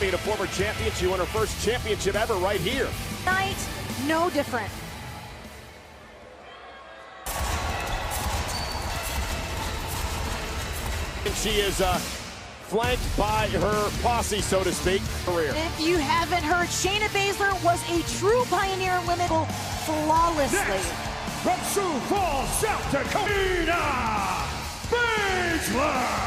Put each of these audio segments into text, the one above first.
being a former champion. She won her first championship ever right here. Tonight, no different. And she is flanked by her posse, so to speak. Career. If you haven't heard, Shayna Bayley was a true pioneer in women flawlessly. Next, from Sioux Falls, South Dakota, Bazeler.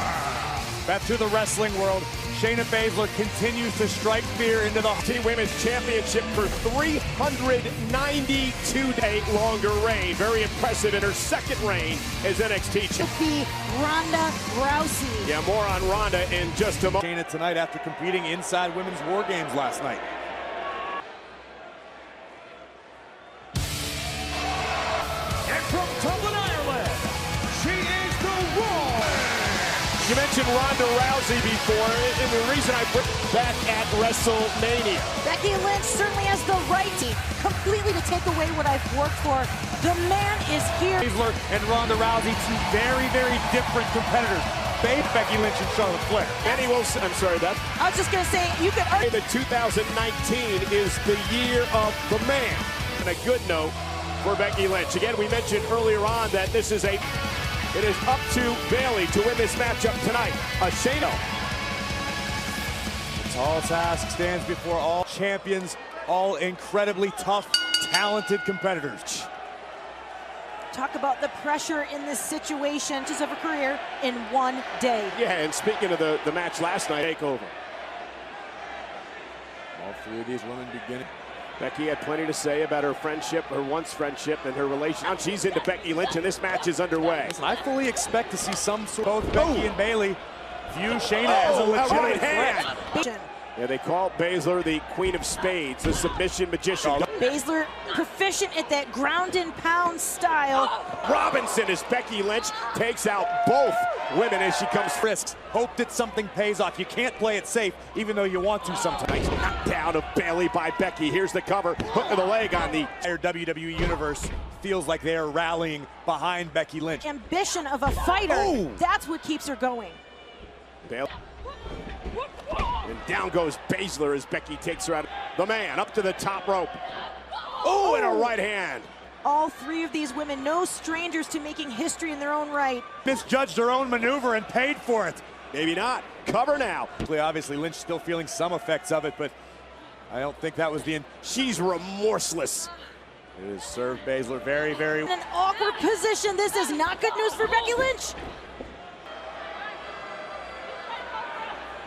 Back to the wrestling world, Shayna Bayley continues to strike fear into the Team Women's Championship for 392-day longer reign. Very impressive in her second reign as NXT champion. Ronda Rousey. Yeah, more on Ronda in just a moment. Shayna tonight after competing inside Women's War Games last night. And from Dublin, Ireland, she is the Raw. You mentioned Ronda Rousey before, and the reason I put back at WrestleMania. Becky Lynch certainly has the right completely to take away what I've worked for. The man is here. Bayley and Ronda Rousey, two very, very different competitors. Becky Lynch and Charlotte Flair. Benny Wilson, I'm sorry, that. I was just going to say, you could argue that 2019 is the year of the man. And a good note for Becky Lynch. Again, we mentioned earlier on that this is it is up to Bayley to win this matchup tonight. Shayna. The tall task stands before all champions, all incredibly tough, talented competitors. talk about the pressure in this situation, just of her career, in one day. Yeah, and speaking of the match last night, takeover. All three of these women beginning. Becky had plenty to say about her friendship, her once friendship, and her relation. Now she's into Becky Lynch, and this match is underway. Listen, I fully expect to see some sort of both Becky and Bayley view Shayna as a legitimate right hand. threat. Yeah, they call Bazeler the Queen of Spades, the submission magician. Bayley proficient at that ground and pound style. Robinson as Becky Lynch takes out both women as she comes. Risks. Hope that something pays off. You can't play it safe, even though you want to sometimes. Knockdown of Bayley by Becky. Here's the cover. Hook of the leg on the WWE Universe feels like they are rallying behind Becky Lynch. Ambition of a fighter. That's what keeps her going. Bayley. And down goes Bazeler as Becky takes her out. The man up to the top rope. Oh, and a right hand. All three of these women, no strangers to making history in their own right. Misjudged her own maneuver and paid for it. Maybe not. Cover now. Obviously, Lynch still feeling some effects of it, but I don't think that was the end. She's remorseless. It is served Bazeler very, very. In an awkward position. This is not good news for Becky Lynch.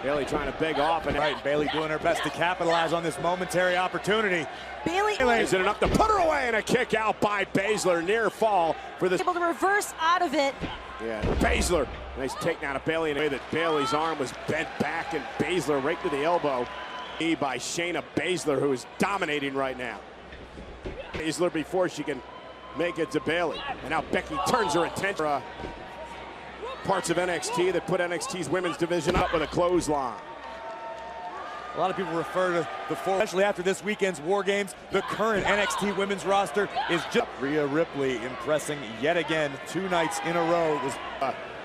Bayley trying to beg off, and Bayley doing her best to capitalize on this momentary opportunity. Bayley is it enough to put her away, and a kick out by Bazeler, near fall for this. Able to reverse out of it. Yeah, Bazeler, nice takedown of Bayley in a way that Bayley's arm was bent back, and Bazeler right to the elbow. By Shayna Bazeler, who is dominating right now. Bazeler before she can make it to Bayley, and now Becky turns her attention. Parts of NXT that put NXT's women's division up with a clothesline. A lot of people refer to the four, especially after this weekend's War Games. The current NXT women's roster is just Rhea Ripley impressing yet again 2 nights in a row. It was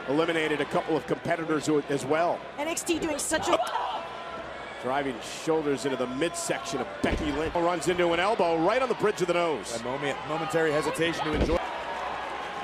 eliminated a couple of competitors as well. NXT doing such a driving shoulders into the midsection of Becky Lynch. Runs into an elbow right on the bridge of the nose. A momentary hesitation to enjoy.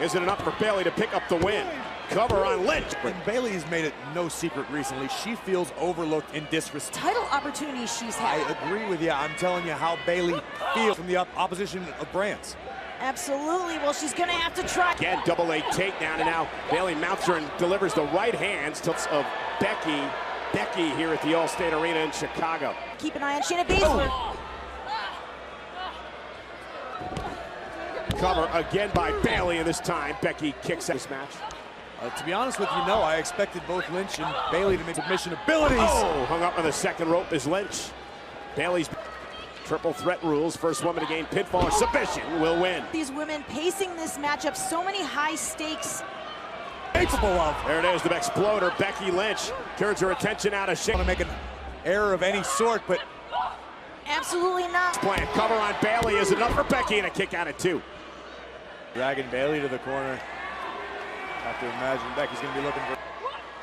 Isn't enough for Bayley to pick up the win. Cover on Lynch. And Bayley has made it no secret recently. She feels overlooked and disrespected. title opportunities she's had. I agree with you. I'm telling you how Bayley feels from the opposition of brands. Absolutely. Well, she's going to have to try. Again, double A takedown, and now Bayley mounts her and delivers the right hands of Becky. Becky here at the Allstate Arena in Chicago. Keep an eye on Shayna Bayley. Cover again by Bayley, and this time Becky kicks out this match. To be honest with you, no, I expected both Lynch and Bayley to make submission abilities. Oh, hung up on the second rope is Lynch. Bayley's triple threat rules. First woman to gain pinfall or submission will win. These women pacing this matchup, so many high stakes. Capable of. There it is, the exploder, Becky Lynch. Turns her attention out of Shayna. Want to make an error of any sort, but absolutely not. Plan cover on Bayley is enough for Becky, and a kick out at 2. Dragging Bayley to the corner. Have to imagine Becky's going to be looking for.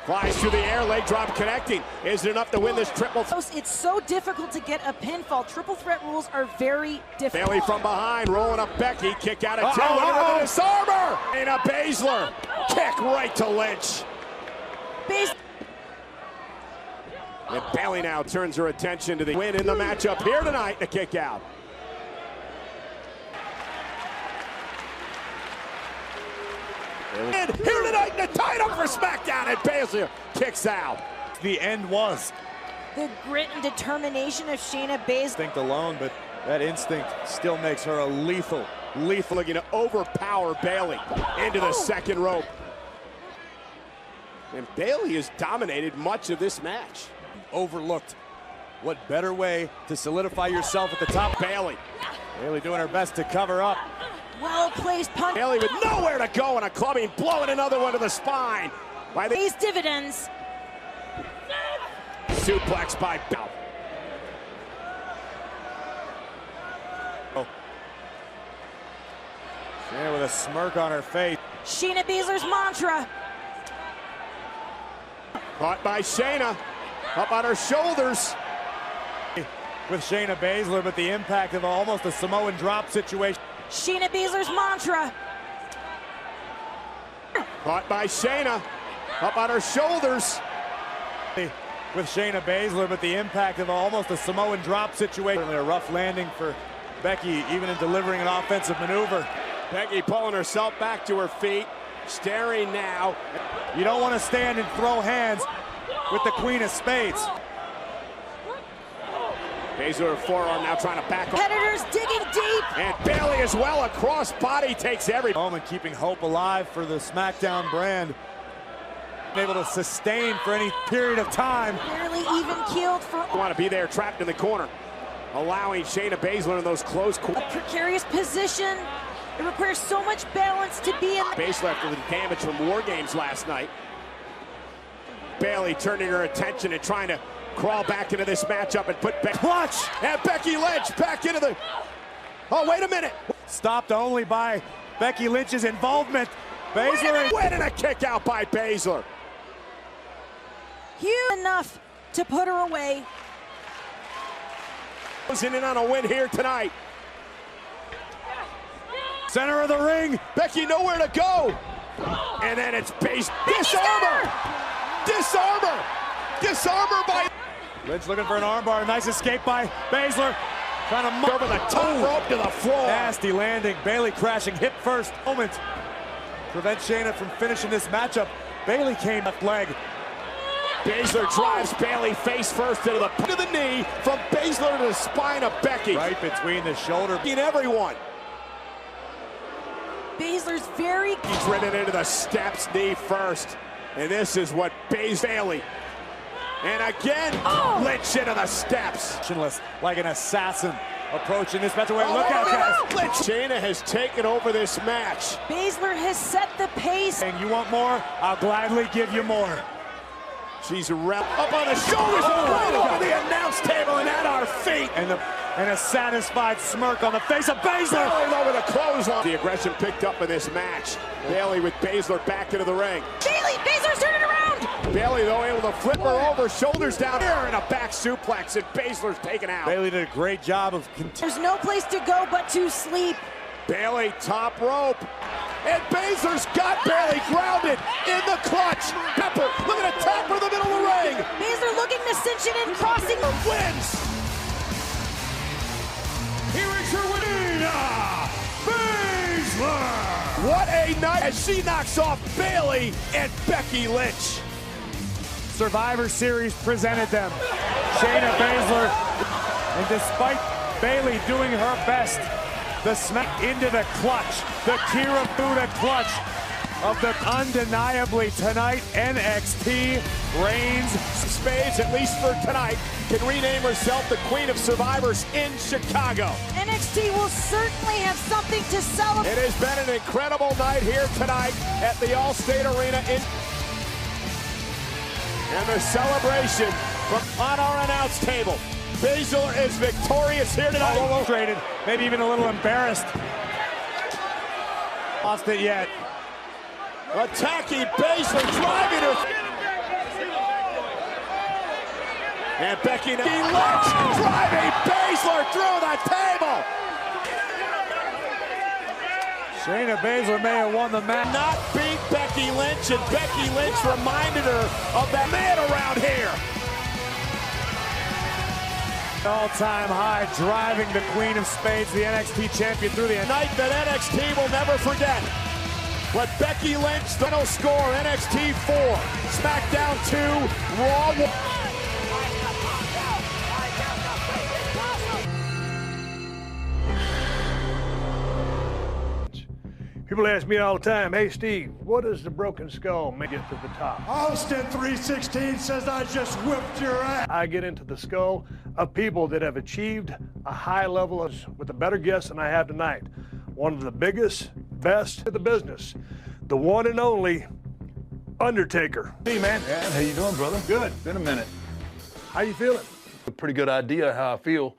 Flies through the air, leg drop connecting. Is it enough to win this triple? It's so difficult to get a pinfall. Triple threat rules are very difficult. Bayley from behind, rolling up Becky. Kick out of 2. Into the disarmer. Shayna Baszler. Kick right to Lynch. And Bayley now turns her attention to the win in the matchup here tonight. The kick out. And here tonight, the title for SmackDown, and Baszler kicks out. The end was. The grit and determination of Shayna Baszler. Instinct alone, but that instinct still makes her a lethal. Looking to overpower Bayley into the second rope. And Bayley has dominated much of this match. Overlooked. What better way to solidify yourself at the top? Bayley doing her best to cover up. Well-placed punch. Bayley with nowhere to go and a clubbing, blowing another one to the spine. Pays dividends. Suplex by Bayley. Shayna with a smirk on her face. Shayna Baszler's mantra. Caught by Shayna. Up on her shoulders. With Shayna Baszler, but the impact of almost a Samoan drop situation. Shayna Baszler's mantra. Caught by Shayna. Up on her shoulders. With Shayna Baszler, but the impact of almost a Samoan drop situation. Certainly a rough landing for Becky, even in delivering an offensive maneuver. Becky pulling herself back to her feet, staring now. You don't want to stand and throw hands with the Queen of Spades. Baszler forearm now trying to back up. Competitors digging deep. And Bayley as well, a cross body takes every moment, keeping hope alive for the SmackDown brand. Able to sustain for any period of time. Barely even keeled for. Want to be there, trapped in the corner, allowing Shayna Baszler in those close a precarious position. It requires so much balance to be in. Baszler after the damage from War Games last night. Bayley turning her attention and trying to crawl back into this matchup and put clutch, and Becky Lynch back into the. Oh, wait a minute! Stopped only by Becky Lynch's involvement. Baszler winning a kick out by Baszler. Huge enough to put her away. Closing in on a win here tonight. Center of the ring. Becky nowhere to go. And then it's Disarmer! Disarmer! Disarmer by Lynch looking for an armbar. Nice escape by Baszler. Trying to over the top rope to the floor. Nasty landing. Bayley crashing hip first. Moment. Prevent Shayna from finishing this matchup. Bayley came left leg. Baszler drives Bayley face first into the knee from Baszler to the spine of Becky. Right between the shoulder. In everyone. Baszler's very. He's ridden into the steps, knee first. And this is what Bayley. And again, Lynch into the steps. Like an assassin approaching this match. Look out, guys. Lynch. Shayna has taken over this match. Baszler has set the pace. And you want more? I'll gladly give you more. She's up on the shoulders and right over the announce table and at our feet. And a satisfied smirk on the face of Baszler. Over the clothesline. The aggression picked up in this match. Bayley with Baszler back into the ring. Baszler's turning around. Bayley, though, able to flip her over, shoulders down here, and a back suplex, and Baszler's taken out. Bayley did a great job of There's no place to go but to sleep. Bayley top rope. And Baszler's got Bayley grounded in the clutch. Pepper, look at a tapper in the middle of the ring. Baszler looking to cinch it in, crossing. Wins. Here is your winner, Baszler. What a night as she knocks off Bayley and Becky Lynch. Survivor Series presented them. Shayna Baszler. And despite Bayley doing her best, the smack into the clutch, the Kira Buddha clutch of the undeniably tonight NXT reigns. Spades, at least for tonight, can rename herself the Queen of Survivors in Chicago. NXT will certainly have something to celebrate. It has been an incredible night here tonight at the Allstate Arena. And the celebration from on our announce table. Baszler is victorious here tonight. Frustrated, maybe even a little embarrassed. Lost it yet. Attacking Baszler, driving her. And Becky Lynch driving Baszler through the table. Shayna Baszler may have won the match. Not beat Becky Lynch, and Becky Lynch reminded her of that man around here. All-time high, driving the Queen of Spades, the NXT champion, through the Night that NXT will never forget. But Becky Lynch, final score, NXT 4, SmackDown 2, Raw 1. People ask me all the time, hey Steve, what does the broken skull make it to the top? Austin 316 says I just whipped your ass. I get into the skull of people that have achieved a high level with a better guest than I have tonight. One of the biggest, best in the business, the one and only Undertaker. Hey man, yeah, how you doing, brother? Good. Been a minute. How you feeling? A pretty good idea how I feel.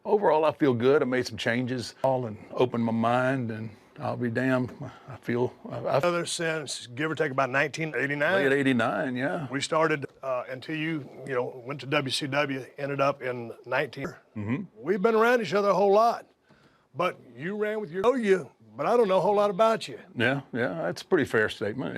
Overall, I feel good. I made some changes and opened my mind, and I'll be damned. I feel Other since, give or take, about 1989. late 89, yeah. We started until you went to WCW, ended up in 19. Mm-hmm. We've been around each other a whole lot, but you ran with your, but I don't know a whole lot about you. Yeah, that's a pretty fair statement.